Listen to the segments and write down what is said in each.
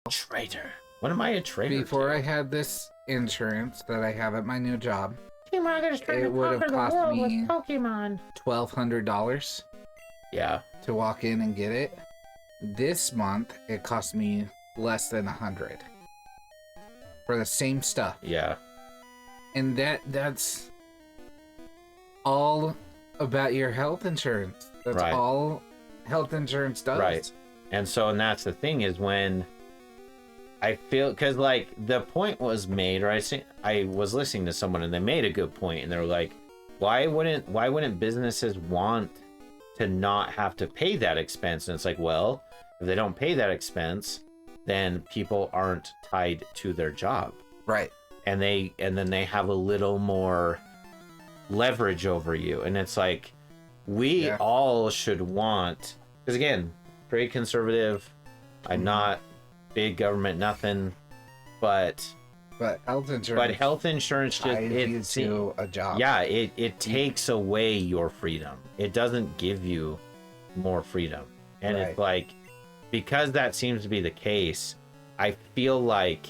Traitor. What am I a traitor Before to? I had this insurance that I have at my new job, Team Rocket is trying it to would have conquer the cost world with me Pokemon. $1,200 Yeah. to walk in and get it. This month, it cost me less than $100 for the same stuff. Yeah. And that's all about your health insurance. That's Right. all health insurance does. Right. And that's the thing is when I feel, because like the point was made, or I was listening to someone and they made a good point, and they were like, why wouldn't businesses want to not have to pay that expense? And it's like, well, if they don't pay that expense, then people aren't tied to their job, Right. and then they have a little more leverage over you. And it's like, we all should want, because again, very conservative. I'm not big government, nothing, but health insurance. But health insurance just ties you to a job. Yeah, it takes away your freedom. It doesn't give you more freedom. And it's like, because that seems to be the case, I feel like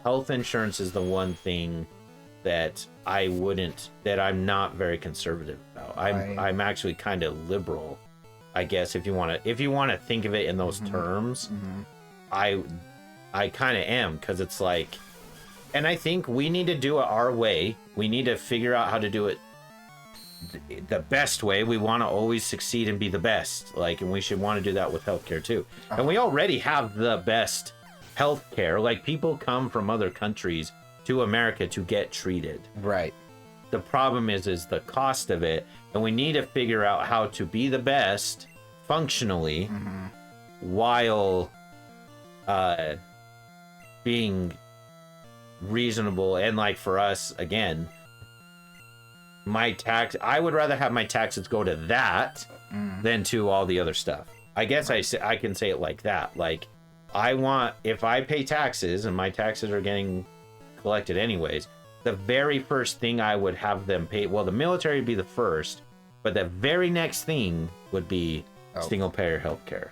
health insurance is the one thing that I'm not very conservative about. I'm actually kind of liberal, I guess, if you want to think of it in those terms. I kind of am, because it's like, and I think we need to do it our way. We need to figure out how to do it the best way. We want to always succeed and be the best, like, and we should want to do that with healthcare too. And we already have the best healthcare. Like, people come from other countries to America to get treated. Right. The problem is the cost of it, and we need to figure out how to be the best functionally while being reasonable. And like, for us, again, I would rather have my taxes go to that than to all the other stuff. I guess I can say it like that. Like, if I pay taxes and my taxes are getting collected anyways, the very first thing I would have them pay, well, the military would be the first, but the very next thing would be single payer healthcare,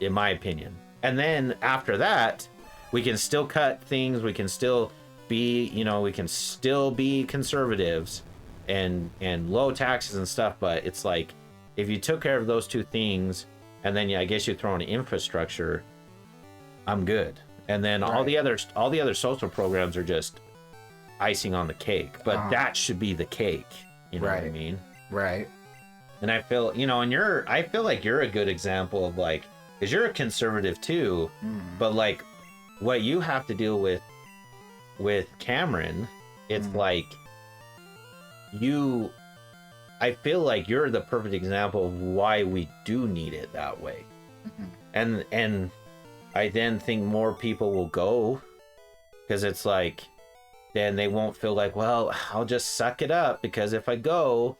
in my opinion. And then after that, we can still cut things. We can still be, we can still be conservatives and low taxes and stuff. But it's like, if you took care of those two things, and then I guess you throw in infrastructure, I'm good. And then all the other social programs are just icing on the cake. But that should be the cake. You know what I mean? Right. And I feel, I feel like you're a good example of, like, because you're a conservative too, but like what you have to deal with Cameron, it's like I feel like you're the perfect example of why we do need it that way. And I then think more people will go, because it's like, then they won't feel like, well, I'll just suck it up, because if I go,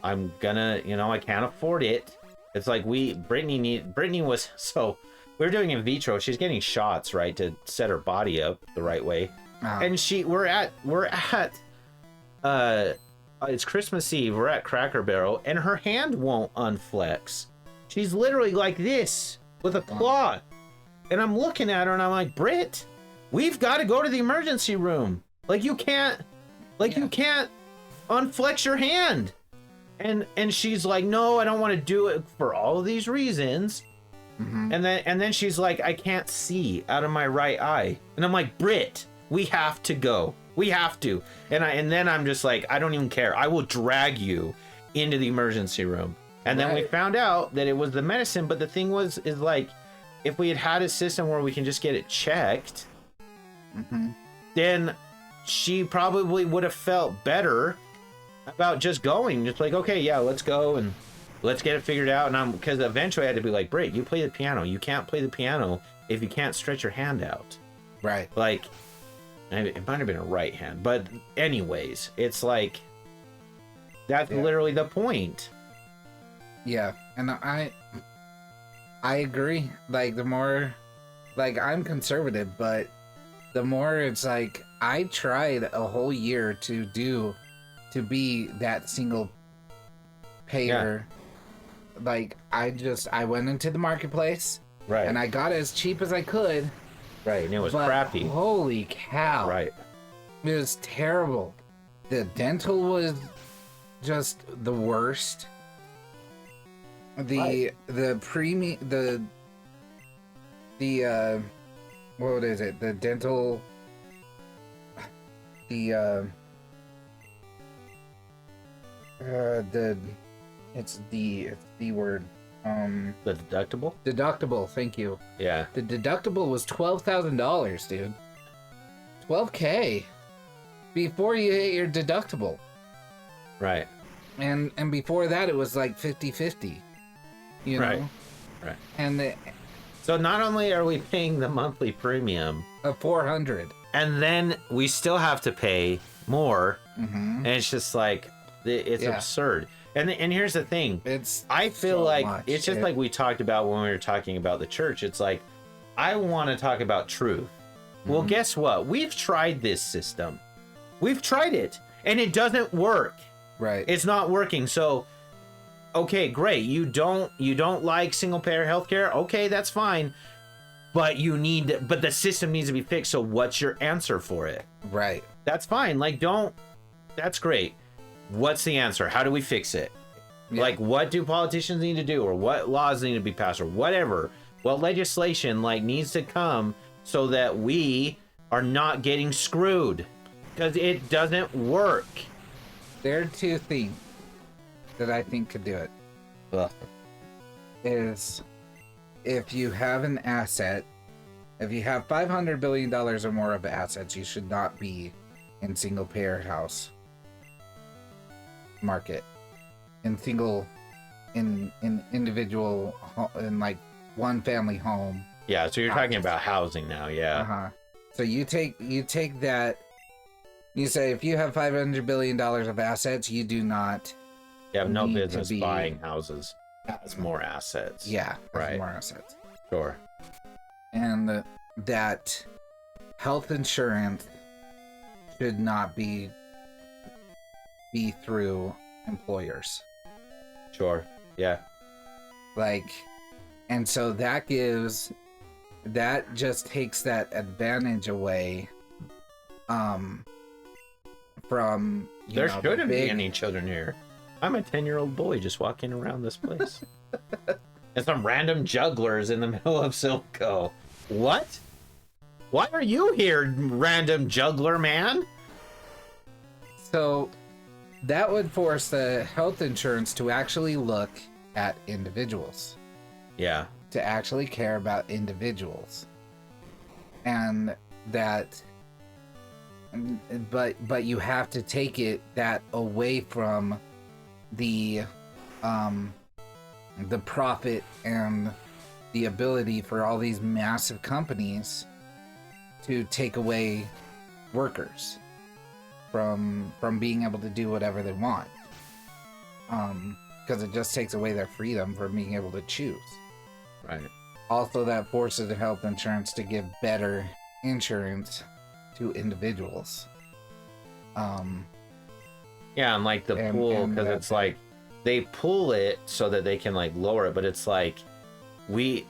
I'm gonna, I can't afford it. It's like Brittany was, so we were doing in vitro. She's getting shots, right, to set her body up the right way. And we're at it's Christmas Eve. We're at Cracker Barrel, and her hand won't unflex. She's literally like this with a cloth. And I'm looking at her and I'm like, Britt, we've got to go to the emergency room. Like, you can't unflex your hand. And she's like, no, I don't want to do it for all of these reasons. And then she's like, I can't see out of my right eye. And I'm like, Britt, we have to go. We have to. And then I'm just like, I don't even care. I will drag you into the emergency room. And then we found out that it was the medicine. But the thing is like, if we had a system where we can just get it checked, then she probably would have felt better about just going. Just like, okay, yeah, let's go and let's get it figured out. And because eventually I had to be like, Britt, you play the piano. You can't play the piano if you can't stretch your hand out. Right. Like, it might have been a right hand, but anyways, it's like, that's literally the point. Yeah, and I agree. Like, the more, like, I'm conservative, but the more it's like, I tried a whole year to be that single payer. Like, I went into the marketplace Right. And I got it as cheap as I could. Right, and it was But crappy. holy cow. Right. It was terrible. The dental was just the worst. The premium the what is it? The dental it's the word. The deductible? Deductible, thank you. Yeah. The deductible was $12,000, dude. $12K before you hit your deductible. Right. And before that it was like 50-50. You know? Right. Right. And So not only are we paying the monthly premium, $400. and then we still have to pay more, Mm-hmm. and it's just like it's Yeah. absurd. And here's the thing. I feel so like much. it's just like we talked about when we were talking about the church. It's like I want to talk about truth. Well, Mhm. guess what? We've tried this system. We've tried it, and it doesn't work. Right. It's not working. So, okay, great. You don't like single payer healthcare? Okay, that's fine. But but the system needs to be fixed. So what's your answer for it? Right. That's fine. Like, that's great. What's the answer? How do we fix it? Yeah. Like, what do politicians need to do, or what laws need to be passed, or whatever? What legislation needs to come so that we are not getting screwed? Because it doesn't work. There are two things that I think could do it. Ugh. Is if you have an asset, if you have $500 billion or more of assets, you should not be in single payer house market. In individual, in like one family home. Yeah, so you're talking about housing now, yeah. Uh-huh. So you take that, you say if you have $500 billion of assets, you do not. You have no need to business be- buying houses. That's more assets. Yeah. That's Right. more assets. Sure. And that health insurance should not be through employers. Sure. Yeah. Like, and so that just takes that advantage away from There the shouldn't be big- any children here. I'm a 10-year-old boy just walking around this place. And some random jugglers in the middle of Silco. What? Why are you here, random juggler man? So that would force the health insurance to actually look at individuals, Yeah. to actually care about individuals. And that, but you have to take that away from the profit and the ability for all these massive companies to take away workers from being able to do whatever they want, because it just takes away their freedom from being able to choose. Right. Also, that forces the health insurance to give better insurance to individuals. Yeah, and like the pool, because it's like they pool it so that they can lower it, but it's like we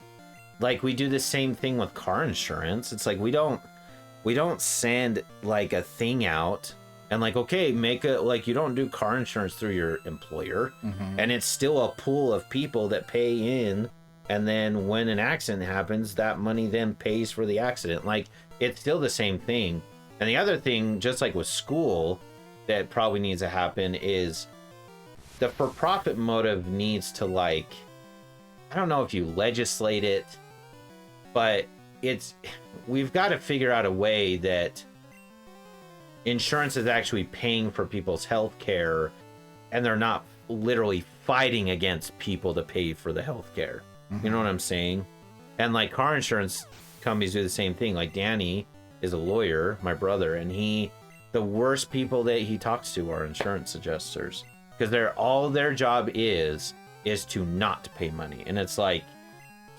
do the same thing with car insurance. It's like we don't send a thing out and okay, make a you don't do car insurance through your employer, and it's still a pool of people that pay in, and then when an accident happens, that money then pays for the accident. It's still the same thing. And the other thing, just like with school, that probably needs to happen is the for-profit motive needs to I don't know if you legislate it, but we've got to figure out a way that insurance is actually paying for people's health care, and they're not literally fighting against people to pay for the health care. You know what I'm saying? And car insurance companies do the same thing. Danny is a lawyer, my brother, and the worst people that he talks to are insurance adjusters, because all their job is to not pay money. And it's so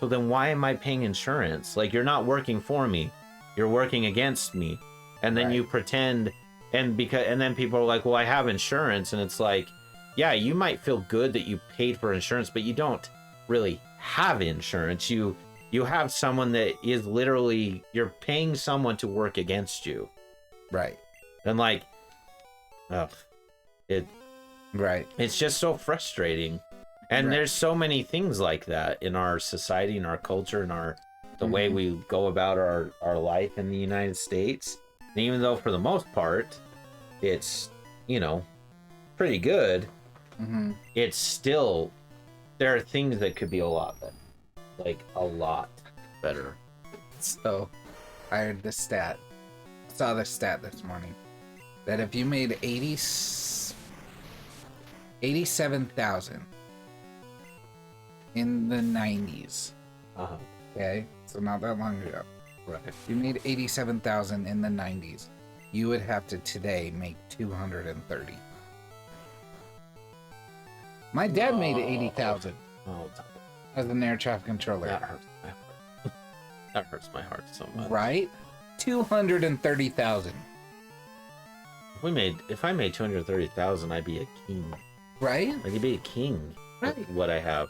then why am I paying insurance? You're not working for me, you're working against me. And then you pretend, and then people are like, well, I have insurance, and it's yeah, you might feel good that you paid for insurance, but you don't really have insurance. You you have someone that is literally, you're paying someone to work against you. Right. And like, ugh, Right. it's just so frustrating. And Right. there's so many things like that in our society, in our culture, in the way we go about our life in the United States. And even though for the most part, it's, you know, pretty good, it's still, there are things that could be a lot better. Like, a lot better. So, I heard the stat. Saw the stat this morning. That if you made 87,000 in the 90s, okay, so not that long ago, Right. if you made 87,000 in the 90s, you would have to today make 230. My dad made 80,000 Oh, as an air traffic controller. that hurts. That hurts my heart so much. Right? 230,000. If I made 230,000, I'd be a king. Right? Like, I'd be a king. Right. With what I have.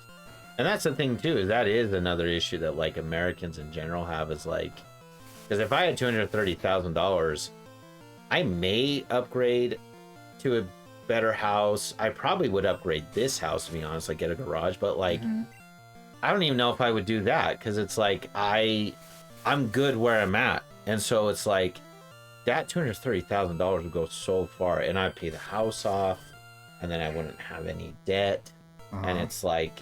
And that's the thing too, is that is another issue that like Americans in general have, is like, because if I had $230,000, I may upgrade to a better house. I probably would upgrade this house, to be honest, like get a garage, but like I don't even know if I would do that, because it's like I'm good where I'm at. And so it's like that $230,000 would go so far, and I'd pay the house off, and then I wouldn't have any debt. And it's like,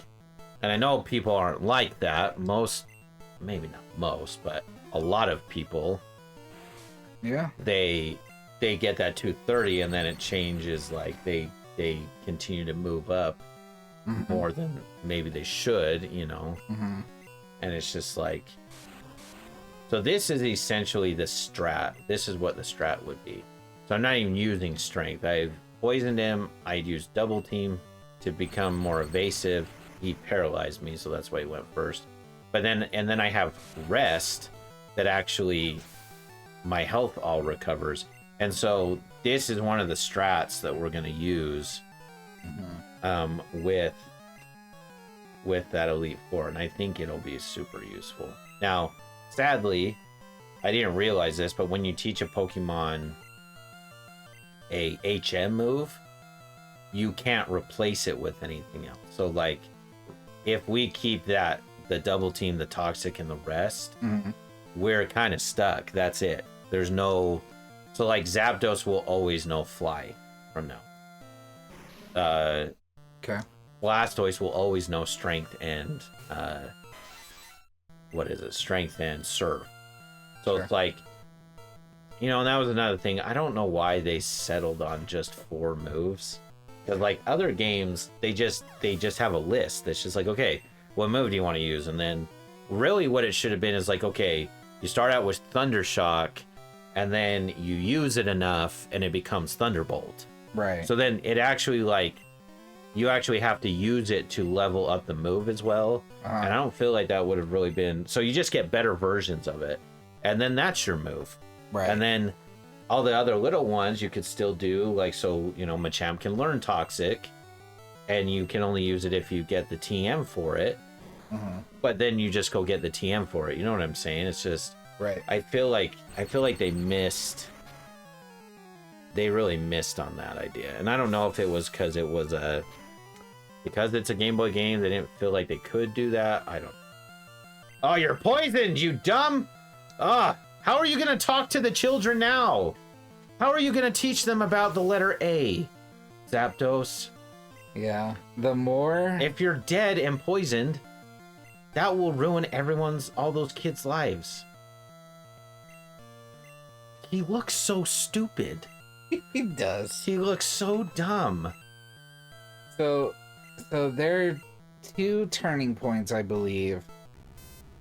and I know people aren't like that. Maybe not most, but a lot of people, Yeah. they get that 230, and then it changes. Like they continue to move up more than maybe they should, you know. And it's just like, so this is essentially the strat. This is what the strat would be. So I'm not even using strength. I've poisoned him. I used double team to become more evasive. He paralyzed me, so that's why he went first. But then I have rest, that actually my health all recovers. And so this is one of the strats that we're going to use with that Elite Four, and I think it'll be super useful. Now, sadly, I didn't realize this, but when you teach a Pokemon a HM move, you can't replace it with anything else. So like, if we keep the double team, the toxic, and the rest, we're kind of stuck. That's it. There's no, so like Zapdos will always know fly from now. Okay. Blastoise will always know strength and strength and surf. So Sure. It's like, you know, and that was another thing. I don't know why they settled on just 4 moves. Because like other games, they just have a list that's just like, okay, what move do you want to use? And then really what it should have been is like, okay, you start out with Thundershock, and then you use it enough and it becomes Thunderbolt. Right. So then it actually like, you actually have to use it to level up the move as well. And I don't feel like that would have really been, so you just get better versions of it. And then that's your move. Right. And then all the other little ones you could still do, like, so, you know, Machamp can learn Toxic, and you can only use it if you get the TM for it. But then you just go get the TM for it. You know what I'm saying? It's just, right. I feel like they really missed on that idea. And I don't know if it was because it's a Game Boy game, they didn't feel like they could do that. I don't. Oh, you're poisoned, you dumb! How are you gonna talk to the children now? How are you gonna teach them about the letter A, Zapdos? Yeah. The more. If you're dead and poisoned, that will ruin all those kids' lives. He looks so stupid. He does. He looks so dumb. So there are 2 turning points, I believe,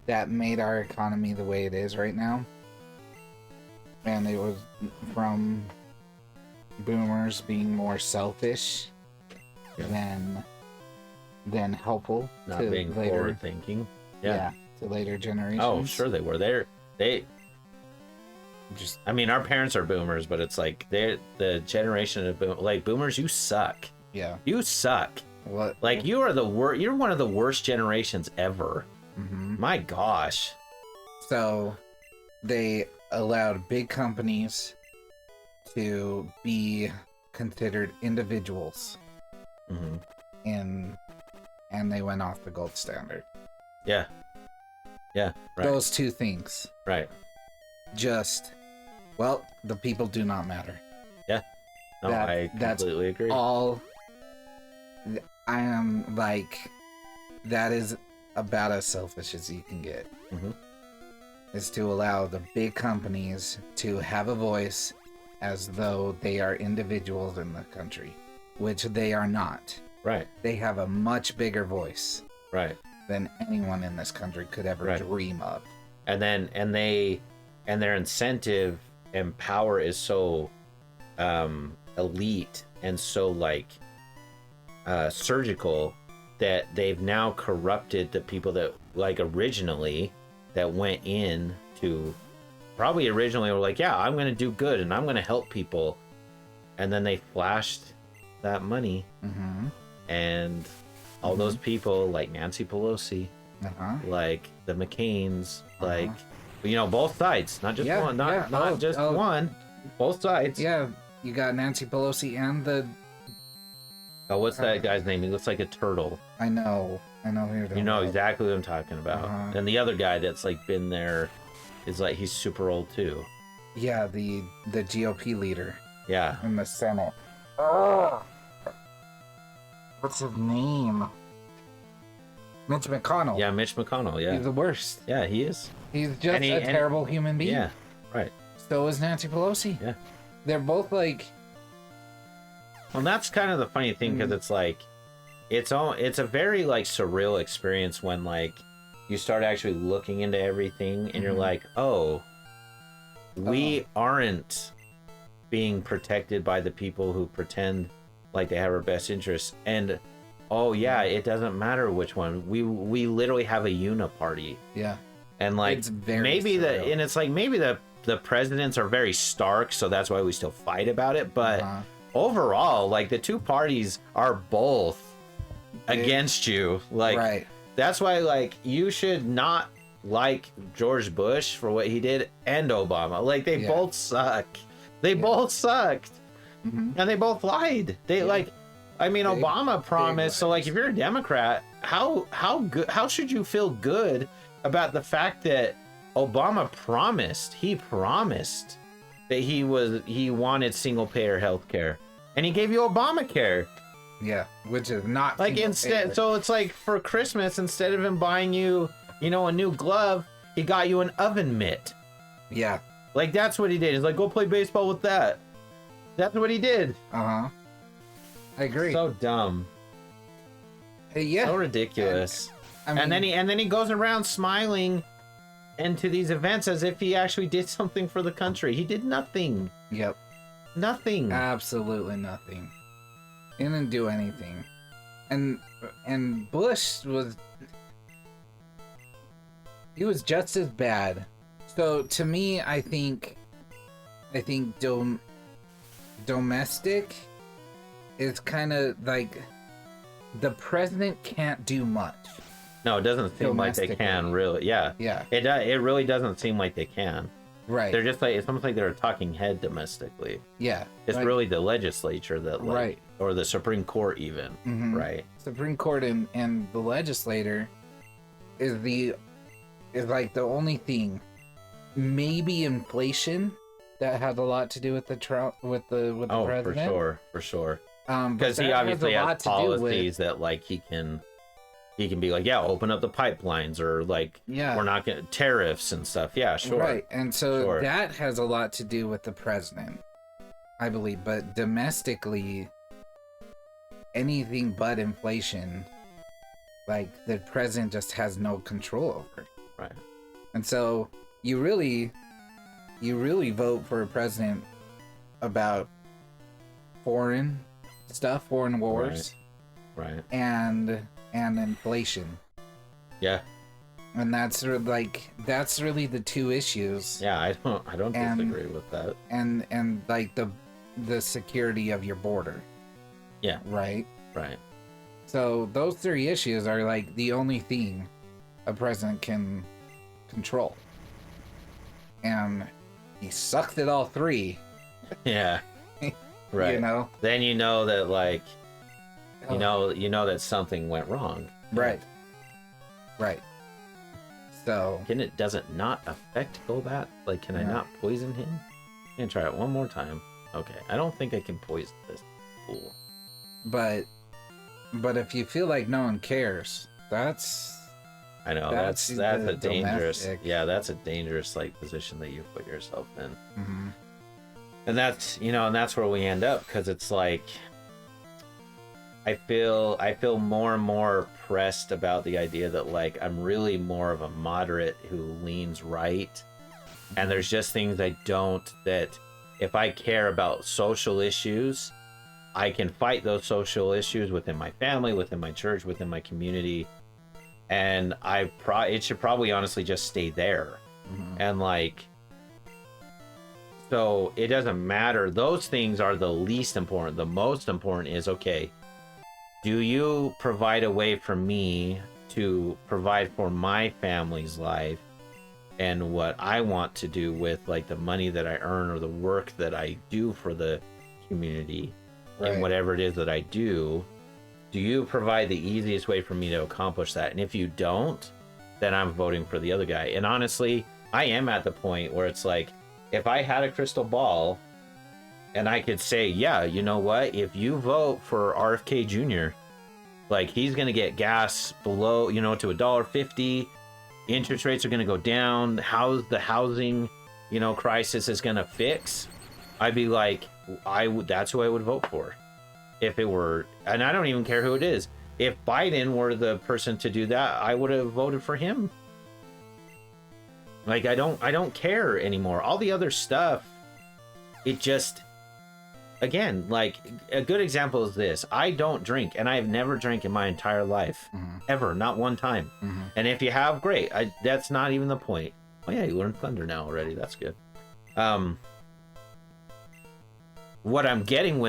that made our economy the way it is right now. And it was from boomers being more selfish than helpful Not to being later, forward thinking. Yeah, to later generations. Oh, sure they were. They Just I mean, our parents are boomers, but it's like they're the generation of boomers. You suck. yeah. You suck. What? Like, you are you're one of the worst generations ever. My gosh. So they allowed big companies to be considered individuals and they went off the gold standard. Yeah. Yeah. Right. Those two things. Right. Just, well, the people do not matter. Yeah. No, I completely agree. All I am like, that is about as selfish as you can get. Is to allow the big companies to have a voice as though they are individuals in the country, which they are not. Right. They have a much bigger voice. Right. Than anyone in this country could ever dream of. And their incentive and power is so elite and so like surgical that they've now corrupted the people that like originally that went in to probably originally were like, yeah, I'm going to do good and I'm going to help people. And then they flashed that money and all those people like Nancy Pelosi, like the McCains, like, you know, both sides, not just one, not just one, both sides. Yeah, you got Nancy Pelosi and the... Oh, what's that guy's name? He looks like a turtle. I know who you're talking You know about. exactly what I'm talking about. And the other guy that's like been there is like, he's super old too. Yeah, the GOP leader. Yeah. In the Senate. Oh! What's his name? Mitch McConnell. Yeah, Mitch McConnell, yeah. He's the worst. Yeah, he is. He's just a terrible human being. Yeah, right. So is Nancy Pelosi. Yeah. They're both like... Well, that's kind of the funny thing, because it's like, it's a very like surreal experience when like you start actually looking into everything and you're like, oh, we aren't being protected by the people who pretend like they have our best interests. And oh yeah, it doesn't matter which one. We literally have a uniparty. Yeah. And like It's very maybe surreal. and it's like maybe the presidents are very stark, so that's why we still fight about it. But overall, like the two parties are both against you. Like that's why like you should not like George Bush for what he did and Obama. Like they both suck. They both sucked. And they both lied. They like, I mean, Obama promised. So like, if you're a Democrat, how should you feel good about the fact that Obama promised? He promised that he wanted single payer health care, and he gave you Obamacare. Yeah, which is not like instead. So it's like for Christmas, instead of him buying you, you know, a new glove, he got you an oven mitt. Yeah, like that's what he did. He's like, go play baseball with that. That's what he did. I agree. So dumb. Yeah. So ridiculous. And, I mean, and then he goes around smiling into these events as if he actually did something for the country. He did nothing. Yep. Nothing. Absolutely nothing. He didn't do anything. And Bush was just as bad. So to me, I think domestic is kind of like the president can't do much. No, it doesn't seem like they can really. Yeah. Yeah. It really doesn't seem like they can. Right. They're just like, it's almost like they're a talking head domestically. Yeah. It's like, really the legislature that like, or the Supreme Court even. Right. Supreme Court and the legislator is like the only thing. Maybe inflation that has a lot to do with the president. For sure. Because he obviously has policies that like he can be like, yeah, open up the pipelines, or like, we're not gonna tariffs and stuff. Yeah, sure. Right, and so that has a lot to do with the president, I believe. But domestically, anything but inflation, like the president just has no control over. Right. And so you really vote for a president about foreign stuff, foreign wars, right, and inflation. Yeah. And that's really the two issues. Yeah, I don't disagree with that. And like the security of your border. Yeah. Right. Right. So those three issues are like the only thing a president can control. And he sucked at all three. Yeah. Right. You know? Then you know that like Oh. you know that something went wrong. Right. Right. So Does it not affect Golbat? Like, can I No. not poison him? Can I try it one more time? Okay. I don't think I can poison this fool. but if you feel like no one cares, that's I know That's that's the a dangerous domestic. that's a dangerous like position that you put yourself in. mhm. And that's and that's where we end up, because it's like I feel more and more pressed about the idea that like I'm really more of a moderate who leans right, and there's just things I don't, that if I care about social issues, I can fight those social issues within my family, within my church, within my community, and it should probably honestly just stay there. Mhm. And like, so it doesn't matter. Those things are the least important. The most important is, okay, do you provide a way for me to provide for my family's life and what I want to do with like the money that I earn or the work that I do for the community, Right. and whatever it is that I do you provide the easiest way for me to accomplish that? And if you don't, then I'm voting for the other guy. And honestly, I am at the point where it's like, if I had a crystal ball and I could say, yeah, you know what, if you vote for RFK Jr., like he's gonna get gas below, to $1.50, interest rates are gonna go down, the housing crisis is gonna fix, I'd be like, that's who I would vote for. If it were, and I don't even care who it is, if Biden were the person to do that, I would have voted for him. Like I don't care anymore. All the other stuff, it just, again, like a good example is this. I don't drink, and I have never drank in my entire life. Mhm. Ever, not one time. Mhm. And if you have, great. That's not even the point. Oh yeah, you learned Thunder now already. That's good. What I'm getting to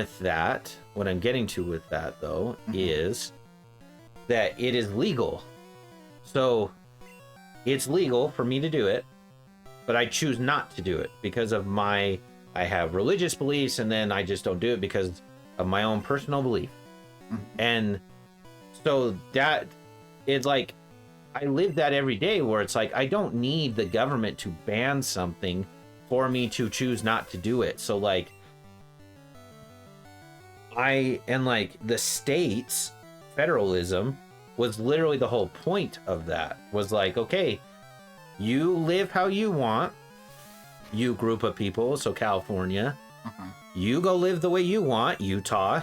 with that though, is that it is legal. So it's legal for me to do it, but I choose not to do it because of I have religious beliefs, and then I just don't do it because of my own personal belief. Mhm. And so that, it's like, I live that every day, where it's like, I don't need the government to ban something for me to choose not to do it. So like, the states, federalism was literally the whole point of that, was like, okay, you live how you want, you group of people, so California, you go live the way you want, Utah,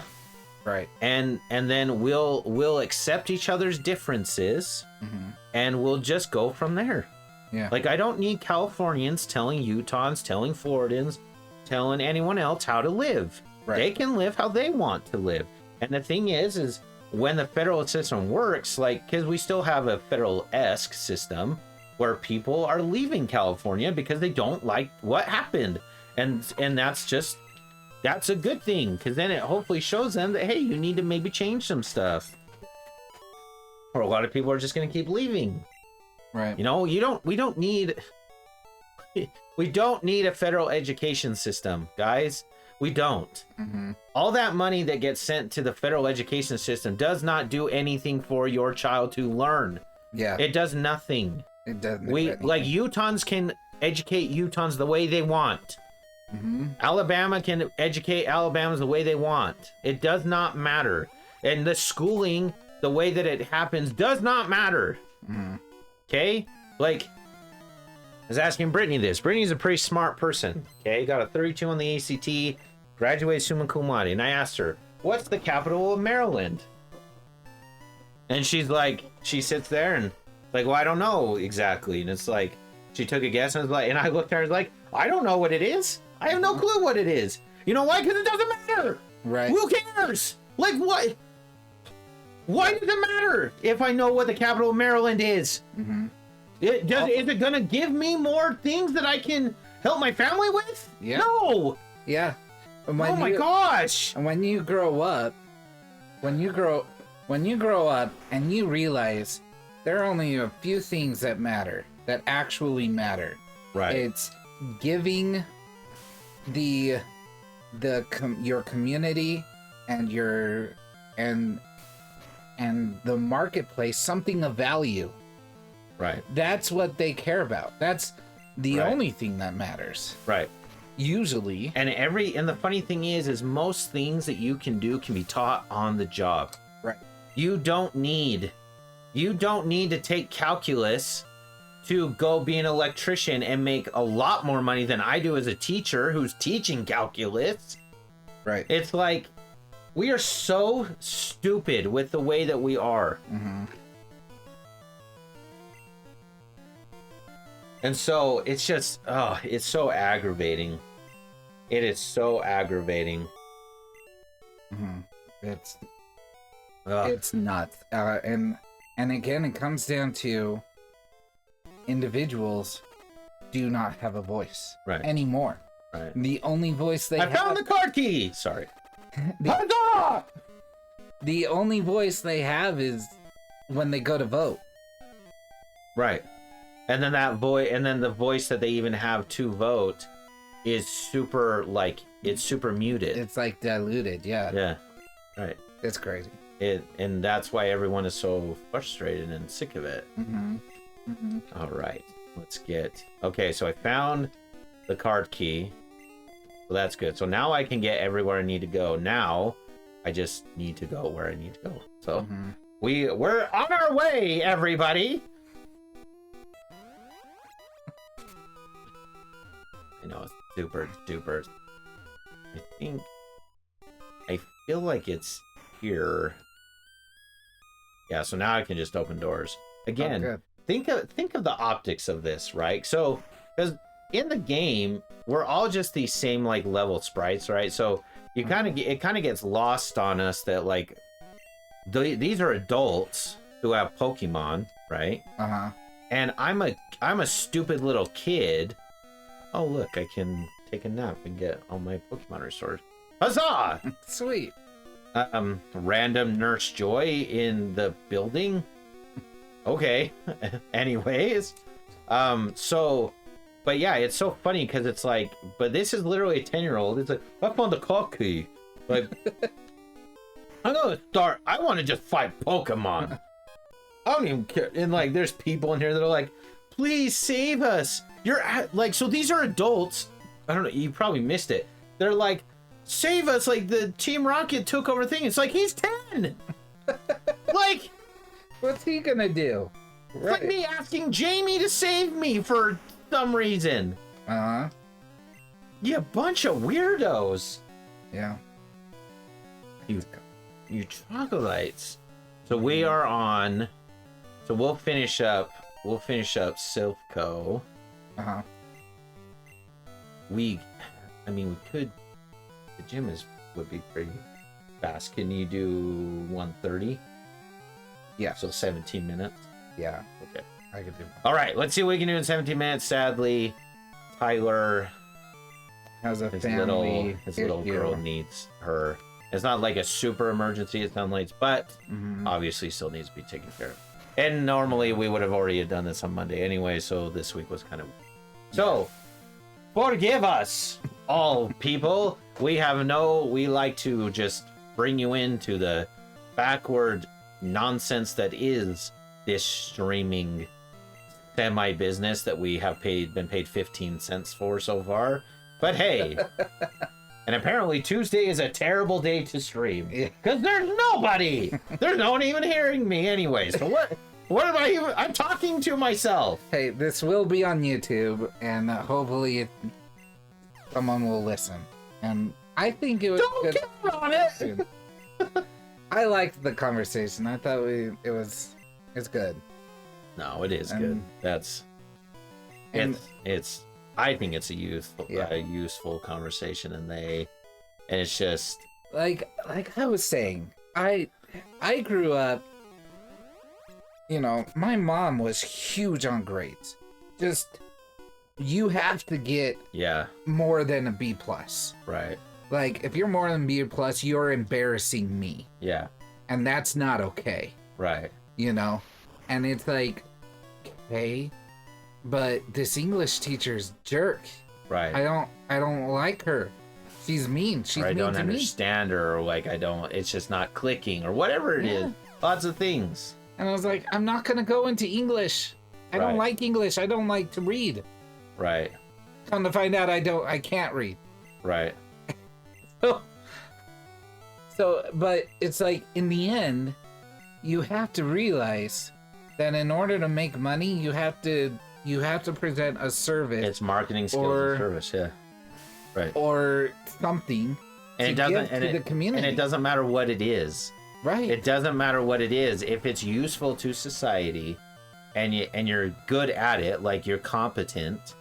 Right. and then we'll accept each other's differences, Mhm. and we'll just go from there. Yeah. Like, I don't need Californians telling Utahns, telling Floridans, telling anyone else how to live. Right. They can live how they want to live. And the thing is when the federal system works, like, because we still have a federal-esque system where people are leaving California because they don't like what happened. And that's a good thing, because then it hopefully shows them that, hey, you need to maybe change some stuff. Or a lot of people are just going to keep leaving. Right. We don't need a federal education system, guys. We don't. Mhm. All that money that gets sent to the federal education system does not do anything for your child to learn. Yeah. It does nothing. It doesn't. Like, Utahns can educate Utahns the way they want. Mhm. Alabama can educate Alabamans the way they want. It does not matter. And the schooling, the way that it happens, does not matter. Mhm. Okay? Like, I was asking Brittany this. Brittany's a pretty smart person. Okay? Got a 32 on the ACT, graduated summa cum laude. And I asked her, what's the capital of Maryland? And she's like, she sits there and like, well, I don't know exactly. And it's like, she took a guess and was like, and I looked at her and was like, I don't know what it is. I have no clue what it is. You know why? Because it doesn't matter. Right. Who cares? Like, what? Why does it matter if I know what the capital of Maryland is? Mhm. Is it gonna give me more things that I can help my family with? Yeah. No. Yeah. And Oh my gosh. And when you grow up and you realize there are only a few things that matter, that actually matter. Right. It's giving your community and and the marketplace something of value. Right. That's what they care about. That's the Right. only thing that matters. Right. Usually. And the funny thing is most things that you can do can be taught on the job. Right. You don't need to take calculus to go be an electrician and make a lot more money than I do as a teacher who's teaching calculus. Right. It's like we are so stupid with the way that we are. Mm-hmm. And so it's just, it's so aggravating. It is so aggravating. Mm-hmm. It's Ugh. nuts. And again, it comes down to individuals do not have a voice Right. anymore. Right. The only voice they I have, found the card key. Sorry. the only voice they have is when they go to vote. Right. And then the voice that they even have to vote is super, like, it's super muted. It's like diluted. Yeah. Yeah. Right. It's crazy. And that's why everyone is so frustrated and sick of it. Mm-hmm. Mm-hmm. All right. Okay, so I found the card key. So that's good. So now I can get everywhere I need to go. Now I just need to go where I need to go. So Mm-hmm. we're on our way, everybody. I know, it's super duper. I feel like it's here. Yeah, so now I can just open doors. Again, good. think of the optics of this, right? So, because in the game, we're all just these same like level sprites, right? So it kind of gets lost on us that like these are adults who have Pokemon, right? Uh-huh. And I'm a stupid little kid. Oh look, I can take a nap and get all my Pokemon restored. Huzzah! Sweet. Random Nurse Joy in the building. Okay. Anyways, but yeah, it's so funny because it's like, but this is literally a 10-year-old. It's like, I found the clock key. Like, I want to just fight Pokemon. I don't even care. And like, there's people in here that are like, please save us. So these are adults. I don't know. You probably missed it. They're like, save us. Like the Team Rocket took over thing. It's like, he's 10. Like, what's he gonna do? it's like me asking Jamie to save me for some reason. Uh-huh. You bunch of weirdos. Yeah. You troglodytes. So we are on. So we'll finish up Silphco. Uh-huh. We could. The gym would be pretty fast. Can you do 1:30? Yeah. So 17 minutes. Yeah. Okay. I could do. All right. Let's see what we can do in 17 minutes. Sadly, Tyler, Has a his family. little girl needs her. It's not like a super emergency. It's not late, but Mm-hmm. obviously still needs to be taken care of. And normally we would have already done this on Monday anyway, so this week was kind of. So, forgive us, all people. We like to just bring you into the backward nonsense that is this streaming semi-business that we have been paid 15 cents for so far. But hey, and apparently Tuesday is a terrible day to stream because there's nobody. There's no one even hearing me anyway. So what am I even? I'm talking to myself. Hey, this will be on YouTube, and hopefully someone will listen. And I think it was Don't good. count on it. I liked the conversation. I thought it's good. No, it is good. And- That's And it's. I think it's a Yeah. useful conversation, and it's just like I was saying, I grew up, my mom was huge on grades. Just, you have to get yeah, more than a B plus. right, Like, if you're more than B plus, you're embarrassing me. yeah, And that's not okay, right. And it's like, okay, but this English teacher's jerk. Right. I don't like her. She's mean. She's or I mean don't to me. understand her, or like it's just not clicking, or whatever it is. Lots of things. And I was like, I'm not gonna go into English. I don't like English. I don't like to read. Right. Come to find out, I can't read. Right. So, but it's like, in the end, you have to realize that in order to make money, you have to present a service. It's marketing skills and service, yeah. Right. Or something and to it doesn't give to the community. And it doesn't matter what it is. Right. It doesn't matter what it is. If it's useful to society and you're good at it, like you're competent,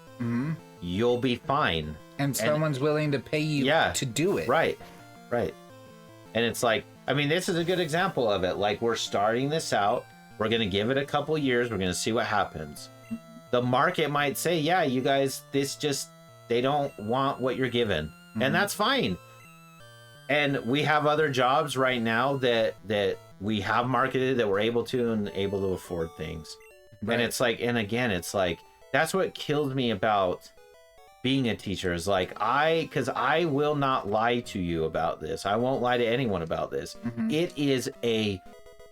you'll be fine. And someone's willing to pay you to do it. Right. Right. And it's like, I mean, this is a good example of it. Like, we're starting this out. We're going to give it a couple years. We're going to see what happens. The market might say, yeah, you guys, they don't want what you're given. And that's fine. And we have other jobs right now that we have marketed, that we're able to afford things. Right. And it's like, and again, it's like, that's what killed me about being a teacher, is like, because I will not lie to you about this. I won't lie to anyone about this. It is a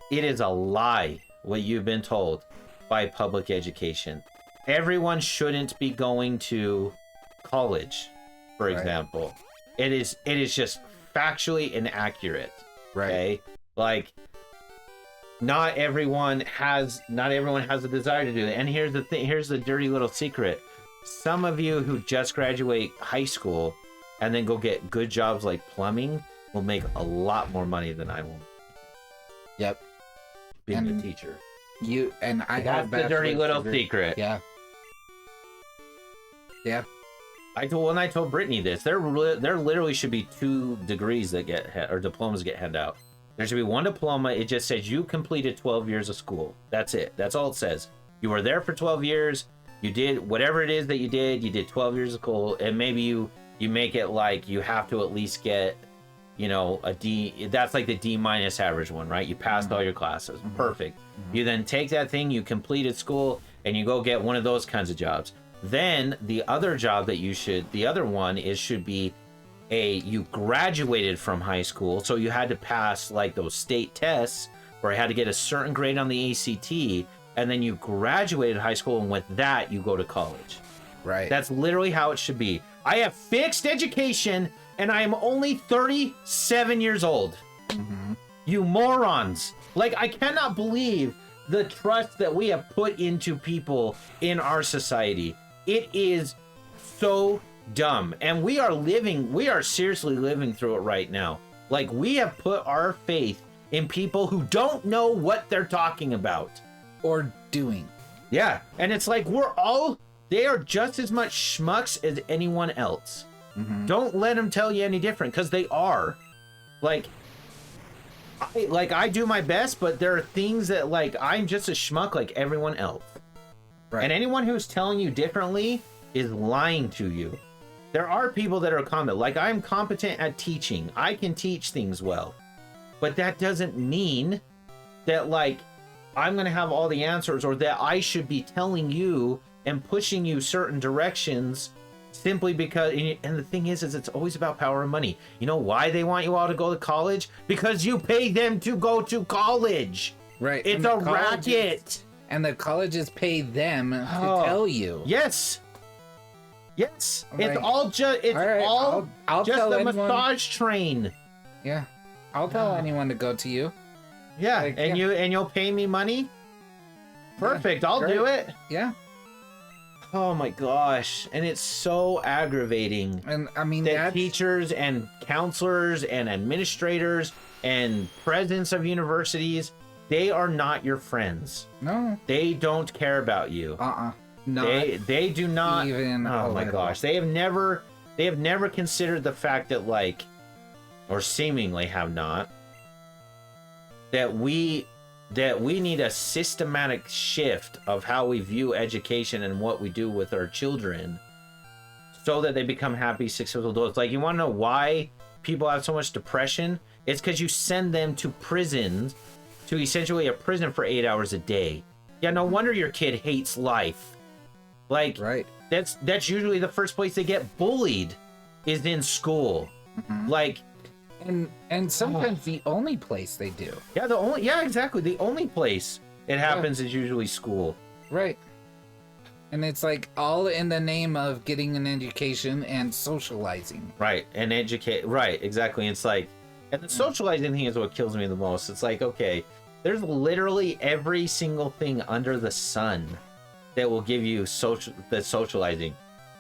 lie what you've been told by public education. Everyone shouldn't be going to college, for example. It is just factually inaccurate. Right. Okay? Like, not everyone has a desire to do it. And here's the thing, here's the dirty little secret. Some of you who just graduate high school and then go get good jobs like plumbing will make a lot more money than I will. Yep. Being a teacher. That's the dirty little secret. Yeah. Yeah. I told Brittany this. There literally should be 2 degrees that or diplomas get handed out. There should be 1 diploma. It just says you completed 12 years of school. That's it. That's all it says. You were there for 12 years. You did whatever it is that you did. You did 12 years of school, and maybe you make it like you have to at least get, a D. That's like the D- average one, right? You passed all your classes. Perfect. You then take that thing, you completed school, and you go get one of those kinds of jobs. Then the other job that the other one should be you graduated from high school, so you had to pass like those state tests where I had to get a certain grade on the ACT, and then you graduated high school, and with that you go to college. Right. That's literally how it should be. I have fixed education, and I am only 37 years old. You morons. Like, I cannot believe the trust that we have put into people in our society. It is so dumb. And we are seriously living through it right now. Like, we have put our faith in people who don't know what they're talking about. Or doing. Yeah. And it's like, they are just as much schmucks as anyone else. Don't let them tell you any different, because they are. Like, I do my best, but there are things that, like, I'm just a schmuck like everyone else. Right. And anyone who's telling you differently is lying to you. There are people that are competent. Like, I'm competent at teaching. I can teach things well. But that doesn't mean that, like, I'm going to have all the answers, or that I should be telling you and pushing you certain directions simply because, and the thing is it's always about power and money. You know why they want you all to go to college? Because you pay them to go to college. Right. It's a racket. And the colleges pay them to tell you. Yes. Yes. Like, it's all just, I'll just a massage train. Yeah. I'll tell anyone to go to you. Yeah. Like, and you'll pay me money? Perfect. I'll do it. Yeah. Oh my gosh. And it's so aggravating. And I mean, that teachers and counselors and administrators and presidents of universities, they are not your friends. No. They don't care about you. No. They do not even. Oh my gosh. They have never considered the fact that, like, or seemingly have not, that we need a systematic shift of how we view education and what we do with our children so that they become happy, successful adults. Like, you want to know why people have so much depression? It's because you send them to prisons, to essentially a prison for 8 hours a day. Yeah, no wonder your kid hates life. Like, Right. that's usually the first place they get bullied is in school. Like, And sometimes the only place they do. yeah, exactly. The only place it happens is usually school. Right. And it's like all in the name of getting an education and socializing. Right. And educate. Right. Exactly. It's like, and the socializing thing is what kills me the most. It's like, okay, there's literally every single thing under the sun that will give you socializing.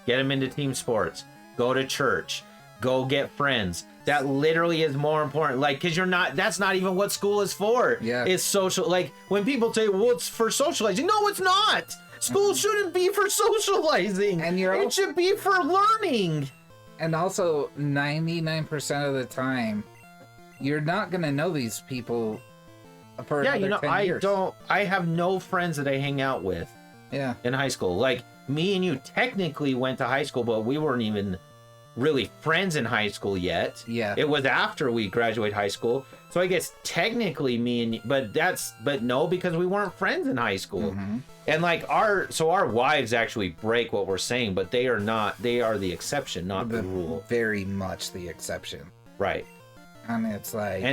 Get them into team sports. Go to church. Go get friends. That literally is more important. Like, because that's not even what school is for. Yeah. It's social. Like, when people say, well, it's for socializing. No, it's not. School shouldn't be for socializing. And it should be for learning. And also, 99% of the time, you're not going to know these people for another 10 years. I have no friends that I hang out with Yeah. in high school. Like, me and you technically went to high school, but we weren't even really friends in high school yet. Yeah. It was after we graduated high school. So I guess technically me and you, but no, because we weren't friends in high school. Mm-hmm. And like our wives actually break what we're saying, but they are the exception, not the rule. Very much the exception. Right. And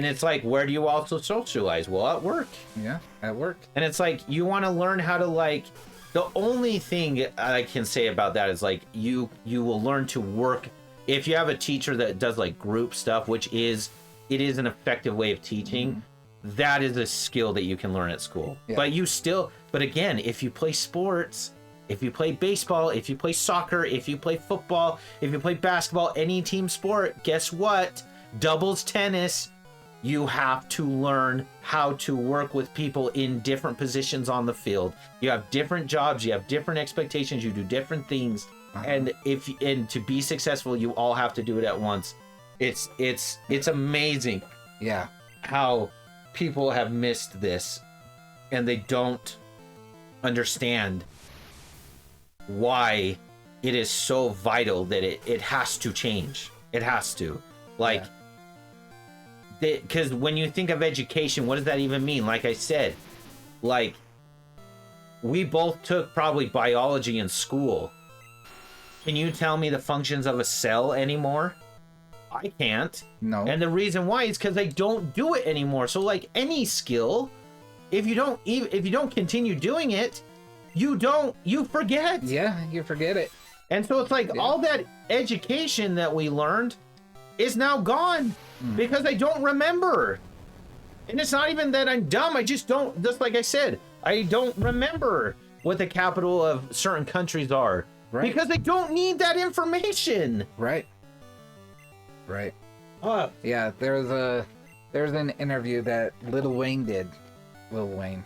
it's like, where do you also socialize? Well, at work. yeah, at work. And it's like, you want to learn how to like, the only thing I can say about that is like, you will learn to work. If you have a teacher that does like group stuff, it is an effective way of teaching. That is a skill that you can learn at school. Yeah. But again, if you play sports, if you play baseball, if you play soccer, if you play football, if you play basketball, any team sport, guess what? Doubles tennis, you have to learn how to work with people in different positions on the field. You have different jobs, you have different expectations, you do different things. And to be successful, you all have to do it at once. It's amazing Yeah. how people have missed this and they don't understand why it is so vital that it has to change. It has to. Like, because when you think of education, what does that even mean? Like I said, like, we both took probably biology in school. Can you tell me the functions of a cell anymore? I can't. No. And the reason why is because they don't do it anymore. So like any skill, if you don't continue doing it, you forget. Yeah, you forget it. And so it's like all that education that we learned is now gone because I don't remember. And it's not even that I'm dumb. I just don't, just like I said, I don't remember what the capital of certain countries are. Right. Because they don't need that information. Right. Yeah, there's an interview that Lil Wayne did. Lil Wayne.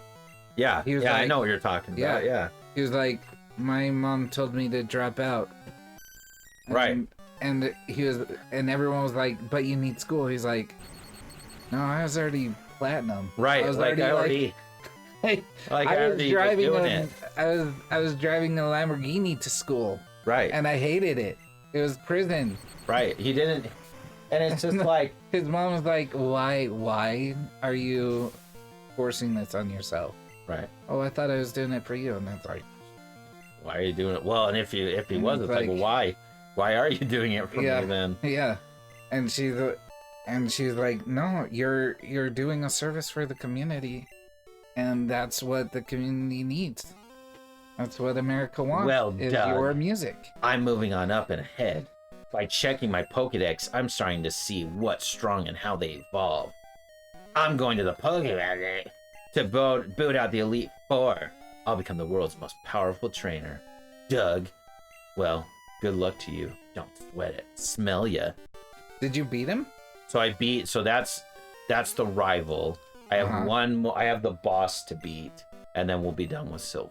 Yeah, He was I like- know what you're talking about. Yeah. He was like, my mom told me to drop out. Right. And everyone was like, but you need school. He's like, no, I was already platinum. Right. I was Like I already doing it. I was driving a Lamborghini to school, Right. and I hated it. It was prison. Right. He didn't. And it's just like, His mom was like, why are you forcing this on yourself? right. Oh, I thought I was doing it for you. And that's like, Why are you doing it? Well, and if he And was, it's it's like, like- well, why are you doing it for Yeah. me then? yeah. And she's like, no, you're doing a service for the community, and that's what the community needs. That's what America wants. Well is done. your music. I'm moving on up and ahead. By checking my Pokedex, I'm starting to see what's strong and how they evolve. I'm going to the Pokedex to boot out the Elite Four. I'll become the world's most powerful trainer. Doug, well, good luck to you. Don't sweat it. Smell ya. Did you beat him? So that's the rival. I have one more. I have the boss to beat, and then we'll be done with Silph.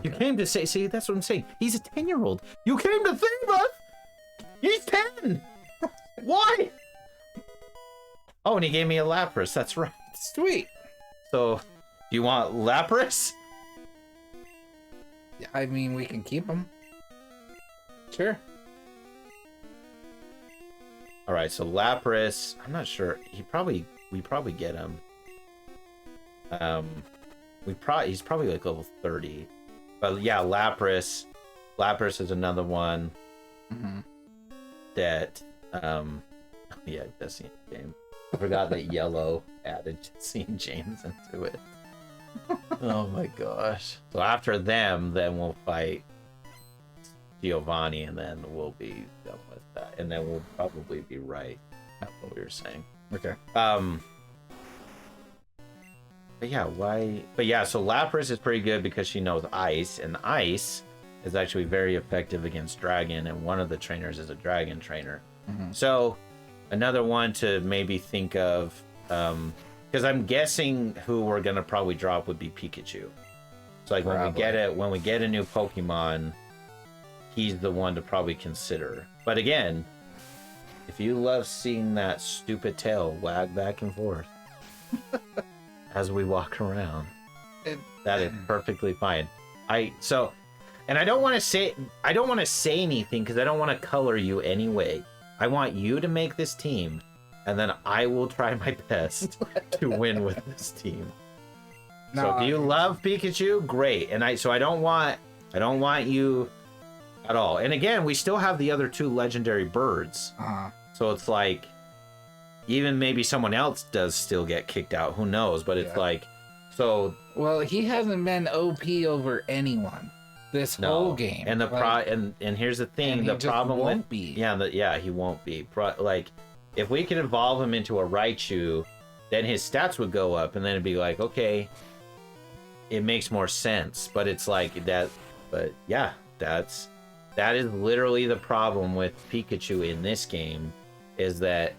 You came to see, that's what I'm saying. He's a 10-year-old. You came to save us. He's 10. Why? Oh, and he gave me a Lapras. That's right. Sweet. So, do you want Lapras? I mean, we can keep him. Sure. All right. So Lapras. I'm not sure. We probably get him. he's probably like level 30. But yeah, Lapras is another one that yeah, Jesse game. I forgot that Yellow added Jesse and James into it. Oh my gosh. So after them, then we'll fight Giovanni, and then we'll be done with that. And then we'll probably be right at what we were saying. Okay. But yeah, why? But yeah, so Lapras is pretty good because she knows Ice, and Ice is actually very effective against Dragon, and one of the trainers is a Dragon trainer. So another one to maybe think of, because I'm guessing who we're gonna probably drop would be Pikachu. So like when we get a new Pokemon, he's the one to probably consider. But again, if you love seeing that stupid tail wag back and forth as we walk around, that is perfectly fine. And I don't want to say anything because I don't want to color you anyway. I want you to make this team, and then I will try my best to win with this team. No, so if you love Pikachu, great. And I don't want you at all. And again, we still have the other 2 legendary birds. So it's like, even maybe someone else does still get kicked out. Who knows? But it's like, so. Well, he hasn't been OP over anyone this whole game. And and here's the thing: the problem won't be. He won't be. Like, if we could evolve him into a Raichu, then his stats would go up, and then it'd be like, okay, it makes more sense. But it's like that. But yeah, that is literally the problem with Pikachu in this game, is that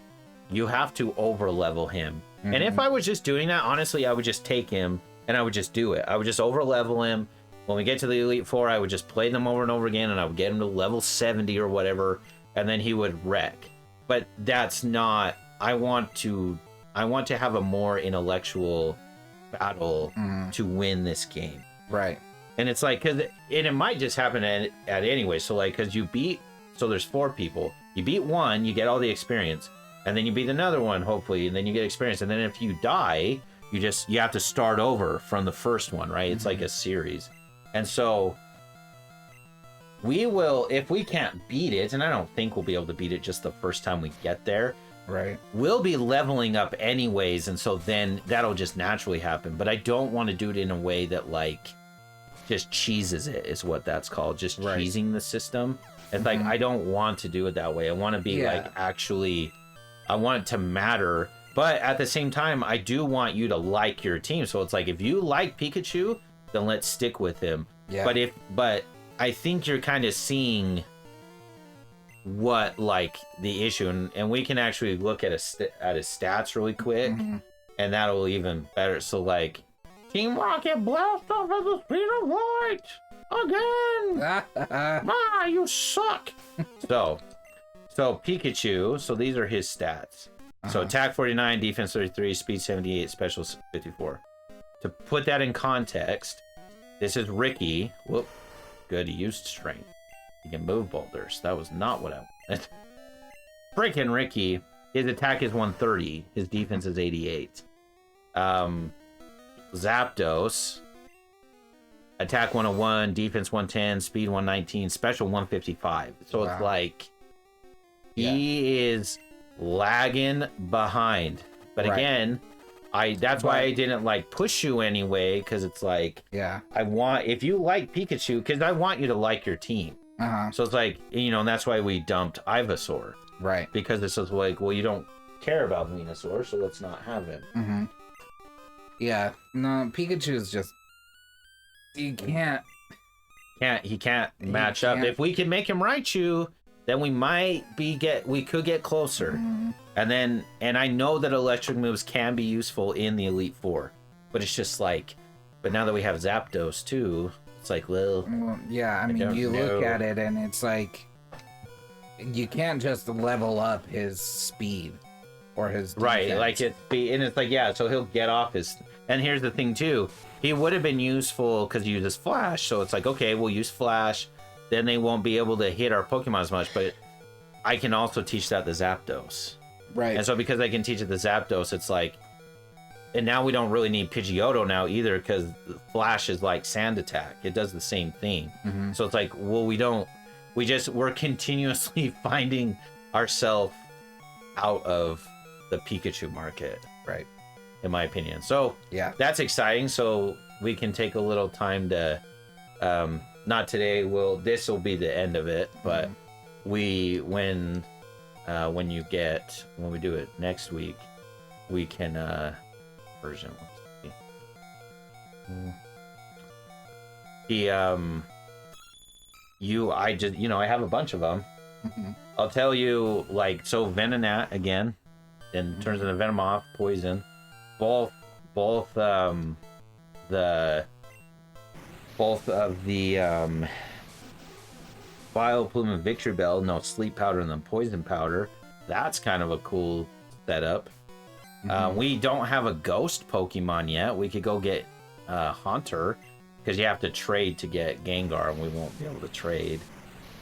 you have to over level him. And if I was just doing that, honestly, I would just take him and I would just do it. I would just over level him. When we get to the Elite Four, I would just play them over and over again, and I would get him to level 70 or whatever, and then he would wreck. But that's not. I want to have a more intellectual battle to win this game. Right. And it's like, it might just happen at anyway. So like, because there's 4 people. You beat one, you get all the experience, and then you beat another one, hopefully, and then you get experience. And then if you die, you have to start over from the first one, right? It's like a series. And so we will, if we can't beat it, and I don't think we'll be able to beat it just the first time we get there. Right. We'll be leveling up anyways, and so then that'll just naturally happen. But I don't want to do it in a way that like just cheeses it, is what that's called. Just cheesing the system. It's like, I don't want to do it that way. I want to be like, actually, I want it to matter. But at the same time, I do want you to like your team. So it's like, if you like Pikachu, then let's stick with him. Yeah. But I think you're kind of seeing what like the issue, and we can actually look at his stats really quick, and that'll even better. So like, Team Rocket blast off at the speed of light again. You suck. so Pikachu. So these are his stats. So attack 49, defense 33, speed 78, special 54. To put that in context, this is Ricky. Whoop. Good, he used strength. He can move boulders. That was not what I wanted. Freaking Ricky. His attack is 130. His defense is 88. Zapdos. Attack 101, defense 110, speed 119, special 155. So it's like he is lagging behind. But again, that's why I didn't like push you anyway, because it's like, I want, if you like Pikachu, because I want you to like your team. So it's like, and that's why we dumped Ivysaur. Right. Because it's just like, well, you don't care about Venusaur, so let's not have him. Yeah. No, Pikachu is just, he can't match up. If we can make him Raichu, then we could get closer. And I know that electric moves can be useful in the Elite Four, but it's just like, but now that we have Zapdos too, it's like, well yeah, I mean, you look at it and it's like, you can't just level up his speed or his defense. Right, like and it's like, so he'll get off his, and here's the thing too, he would have been useful because he uses Flash, so it's like, okay, we'll use Flash, then they won't be able to hit our Pokemon as much, but I can also teach that the Zapdos. Right. And so because I can teach it the Zapdos, it's like, and now we don't really need Pidgeotto now either, because Flash is like Sand Attack. It does the same thing. So it's like, well, we're continuously finding ourselves out of the Pikachu market, Right. in my opinion. So Yeah. that's exciting. So we can take a little time to, not today. This will be the end of it, but when we do it next week, we can version. Let's see. I have a bunch of them. I'll tell you, like, so Venonat again, and turns into Venomoth, Poison. Both of the Vileplume and Victory Bell, no, Sleep Powder and then Poison Powder. That's kind of a cool setup. We don't have a ghost Pokemon yet. We could go get Haunter, because you have to trade to get Gengar, and we won't be able to trade.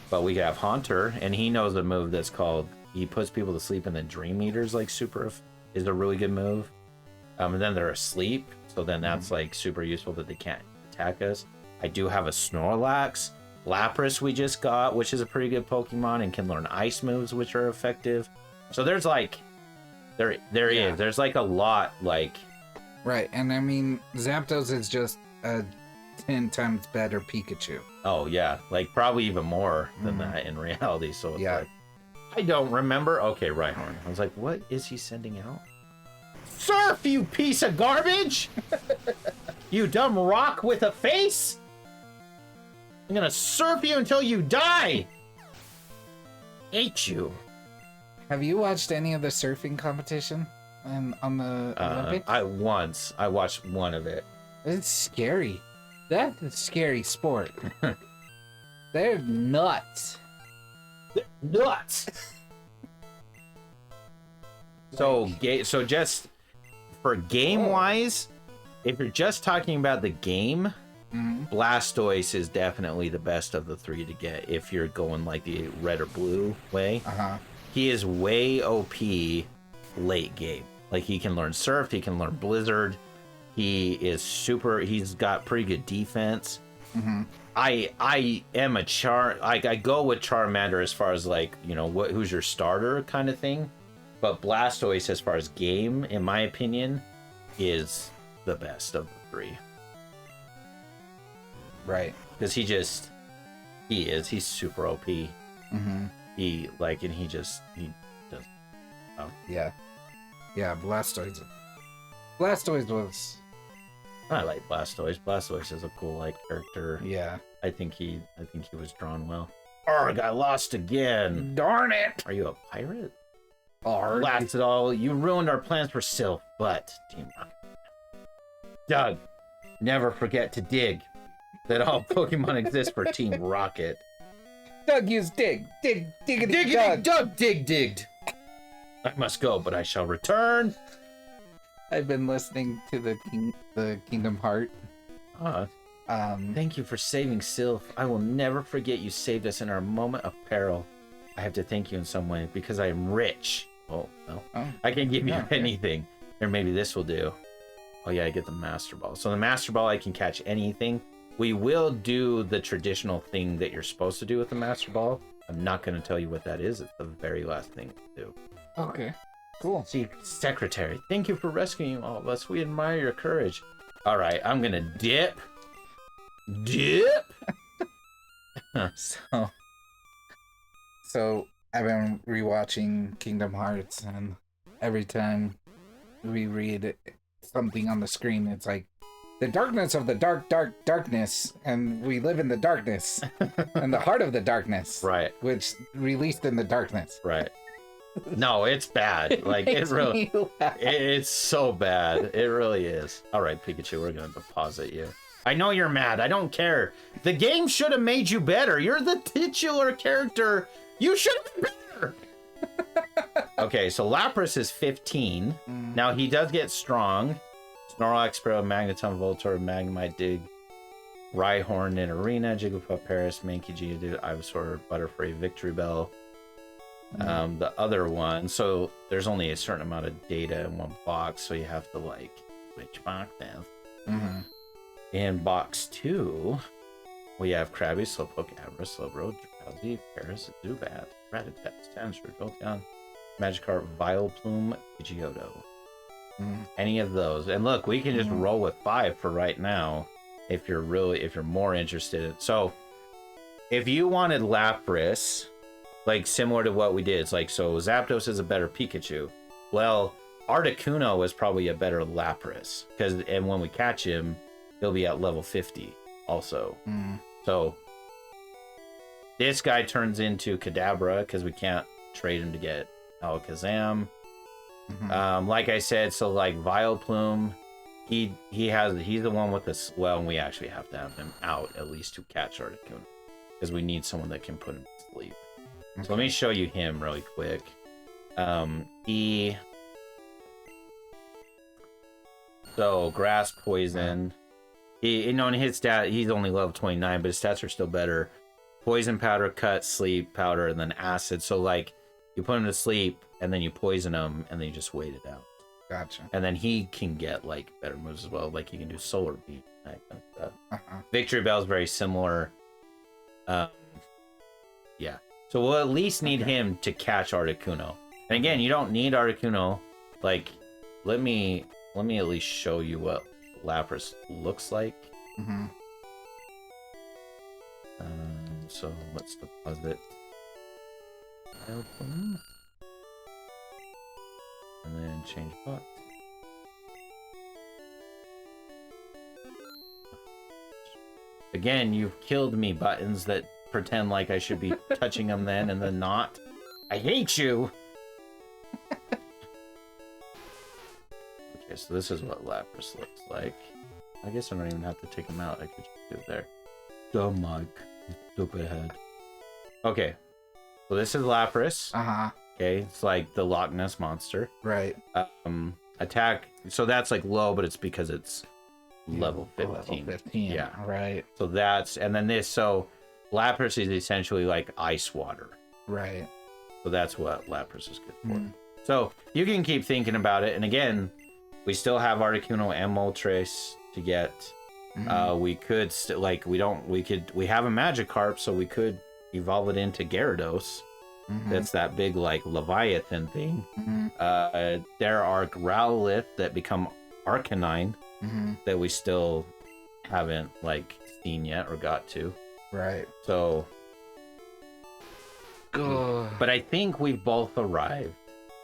But we could have Haunter, and he knows a move that's called, he puts people to sleep, and then Dream Eater's like is a really good move. And then they're asleep, so then that's like super useful that they can't attack us. I do have a Snorlax. Lapras we just got, which is a pretty good Pokemon and can learn ice moves, which are effective. So there's like, there's like a lot, like. Right, and I mean, Zapdos is just a 10 times better Pikachu. Oh yeah, like probably even more than that in reality. So it's Yeah. like, I don't remember. Okay, Rhyhorn. I was like, what is he sending out? Surf, you piece of garbage! You dumb rock with a face! I'm gonna surf you until you die! Hate you. Have you watched any of the surfing competition on the Olympics? I watched one of it. It's scary. That's a scary sport. They're nuts. Nuts! So just for game-wise, if you're just talking about the game, Blastoise is definitely the best of the three to get if you're going like the red or blue way. He is way OP late game. Like, he can learn Surf, he can learn Blizzard. He's got pretty good defense. I am I go with Charmander as far as like, who's your starter kind of thing. But Blastoise, as far as game, in my opinion, is the best of the three. Right. Because he's super OP. He does. Oh. Yeah. Yeah, Blastoise was. I like Blastoise. Blastoise is a cool character. Yeah. I think he was drawn well. Arg, I lost again. Darn it! Are you a pirate? Arg. Blast it all. You ruined our plans for Sylph, but Team Rocket. Doug, never forget to dig. That all Pokemon exist for Team Rocket. Doug used dig. Diggity Doug. Digged. I must go, but I shall return. I've been listening to the Kingdom Heart. Thank you for saving Sylph. I will never forget you saved us in our moment of peril. I have to thank you in some way because I am rich. Oh, no. I can give you anything. Or maybe this will do. Oh, yeah, I get the Master Ball. So the Master Ball, I can catch anything. We will do the traditional thing that you're supposed to do with the Master Ball. I'm not going to tell you what that is. It's the very last thing to do. Okay. Cool. See, Secretary, thank you for rescuing all of us. We admire your courage. All right, I'm going to dip. So I've been rewatching Kingdom Hearts, and every time we read something on the screen, it's like the darkness of the darkness, and we live in the darkness, and the heart of the darkness, right? Which released in the darkness, right? No, it's bad. Like it's so bad. It really is. All right, Pikachu, we're gonna deposit you. I know you're mad. I don't care. The game should have made you better. You're the titular character. You should have been better. Okay, so Lapras is 15. Now he does get strong. Snorlax, Pro, Magneton, Voltorb, Magnemite, Dig, Rhyhorn in Arena, Jigglypuff, Paris, Mankey, Geodude, Ivysaur, Butterfree, Victory Bell. The other one, so there's only a certain amount of data in one box, so you have to switch boxes. Mm-hmm. In box 2, we have Krabby, Slowpoke, Abra, Slowbro, Drowsy, Paris, Zubat, Rattata, Tensor, Jolteon, Magikarp, Vileplume, Pidgeotto. Any of those. And look, we can just roll with 5 for right now if you're more interested. So if you wanted Lapras, like similar to what we did, it's like, so Zapdos is a better Pikachu. Well, Articuno is probably a better Lapras, and when we catch him, he'll be at level 50 also. So this guy turns into Kadabra because we can't trade him to get Alakazam. Like I said, so like Vileplume, he's the one with this. Well, we actually have to have him out at least to catch Articuno because we need someone that can put him to sleep. So let me show you him really quick. So grass, poison. In his stat, he's only level 29, but his stats are still better. Poison powder, cut, sleep powder, and then acid. So like you put him to sleep and then you poison him and then you just wait it out. Gotcha. And then he can get like better moves as well. Like he can do solar beam. That kind of stuff. Victory Bell is very similar. Yeah. So we'll at least need him to catch Articuno. And again, you don't need Articuno. Like, let me at least show you what Lapras looks like. So let's deposit and then change box. Again, you've killed me, buttons that pretend like I should be touching them then and then not. I hate you. Okay, so this is what Lapras looks like. I guess I don't even have to take him out. I could just do it there. Dumb Mike. Stupid head. Okay. So this is Lapras. Okay, it's like the Loch Ness monster. Right. Attack. So that's like low, but it's because it's level 15. Level 15. Yeah. Right. So that's, and then this, so Lapras is essentially like ice water. Right. So that's what Lapras is good for. So you can keep thinking about it. And again, we still have Articuno and Moltres to get. We could we have a Magikarp, so we could evolve it into Gyarados. That's that big like Leviathan thing. There are Growlithe that become Arcanine that we still haven't like seen yet or got to. Right. So but I think we've both arrived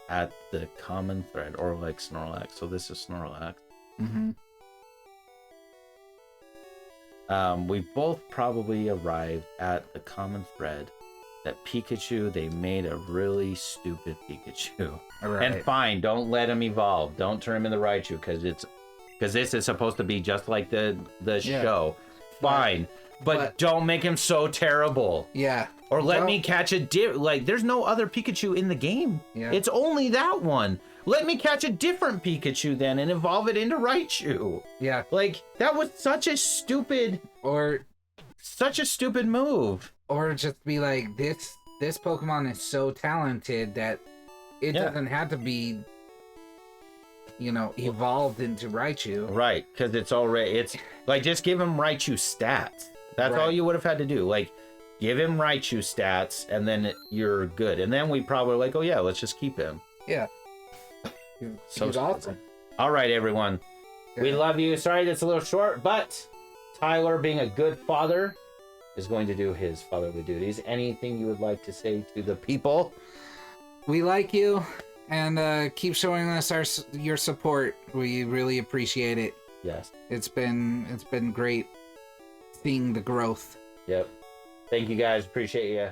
at the common thread, or like Snorlax. So this is Snorlax. We've both probably arrived at the common thread that Pikachu, they made a really stupid Pikachu. Right. And fine, don't let him evolve. Don't turn him into Raichu because this is supposed to be just like the show. Fine. But don't make him so terrible. Yeah. Or let me catch there's no other Pikachu in the game. Yeah. It's only that one. Let me catch a different Pikachu then and evolve it into Raichu. Yeah. Like, that was such a stupid move. Or just be like, this Pokemon is so talented that it doesn't have to be, evolved into Raichu. Right, because it's like, just give him Raichu stats. That's all you would have had to do. Like, give him Raichu stats, and then you're good. And then we probably like, oh yeah, let's just keep him. Yeah. He's awesome. All right, everyone. We love you. Sorry that's a little short, but Tyler, being a good father, is going to do his fatherly duties. Anything you would like to say to the people? We like you, and keep showing us your support. We really appreciate it. Yes. It's been great seeing the growth. Yep. Thank you guys. Appreciate you.